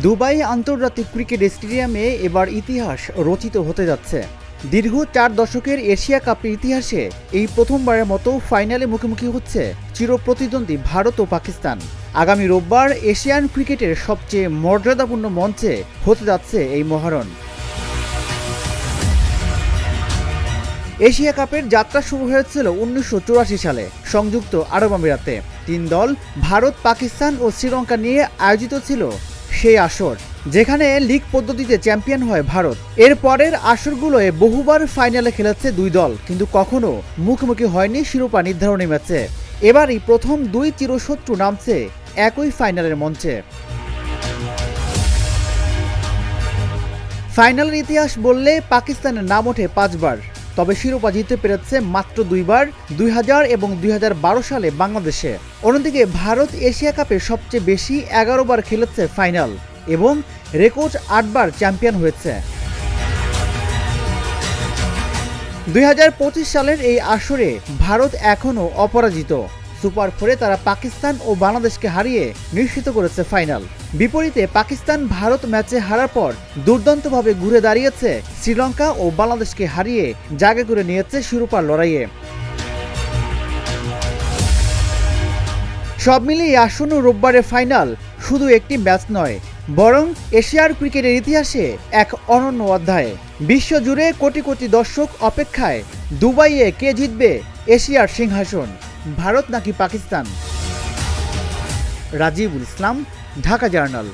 Dubai আন্তর্জাতিক cricket স্টেডিয়ামে এবার ইতিহাস রচিত হতে যাচ্ছে। দীর্ঘ 4 দশকের এশিয়া কাপের ইতিহাসে এই প্রথমবারের মতো ফাইনালে মুখোমুখি হচ্ছে চিরপ্রতিদ্বন্দ্বী ভারত ও পাকিস্তান। আগামী রোববার এশিয়ান ক্রিকেটের সবচেয়ে মর্যাদাপূর্ণ মঞ্চে হতে যাচ্ছে এই মহারণ। এশিয়া কাপের যাত্রা শুরু হয়েছিল 1984 সালে সংযুক্ত আরব আমিরাতে। 3 দল ভারত, পাকিস্তান ও শ্রীলঙ্কা নিয়ে আয়োজিত ছিল সেই আসর, যেখানে লিগ পদ্ধতিতে চ্যাম্পিয়ন হয় ভারত। এর পরের আসরগুলোয় বহুবার ফাইনালে খেলেছে 2 দল, কিন্তু কখনো মুখোমুখি হয়নি শিরোপা নির্ধারণী ম্যাচে। এবারই প্রথম 2 চিরশত্রু নামছে একই ফাইনালের মঞ্চে। ফাইনালের ইতিহাস বললে পাকিস্তানের নাম ওঠে 5 বার, তবে শিরোপা জিততে পেরেছে মাত্র 2 বার, 2000 এবং 2012 সালে বাংলাদেশে। অন্যদিকে ভারত এশিয়া কাপে সবচেয়ে বেশি 11 বার খেলেছে ফাইনাল এবং রেকর্ড 8 বার চ্যাম্পিয়ন হয়েছে। 2025 সালের এই আসরে ভারত এখনও অপরাজিত। সুপার 4-এ তারা পাকিস্তান ও বাংলাদেশকে হারিয়ে নিশ্চিত করেছে ফাইনাল। বিপরীতে পাকিস্তান ভারত ম্যাচে হারার পর দুর্দান্তভাবে ঘুরে দাঁড়িয়েছে শ্রীলঙ্কা ও বাংলাদেশকে হারিয়ে জায়গা করে নিয়েছে শিরোপার লড়াইয়ে। সব মিলিয়ে আসন্ন রোববারের ফাইনাল শুধু একটি ম্যাচ নয়, বরং এশিয়ার ক্রিকেটের ইতিহাসে এক অনন্য অধ্যায়। বিশ্বজুড়ে কোটি কোটি দর্শক অপেক্ষায় দুবাইয়ে কে জিতবে এশিয়ার সিংহাসন, ভারত নাকি পাকিস্তান। রাজিবুল ইসলাম, ঢাকা জার্নাল।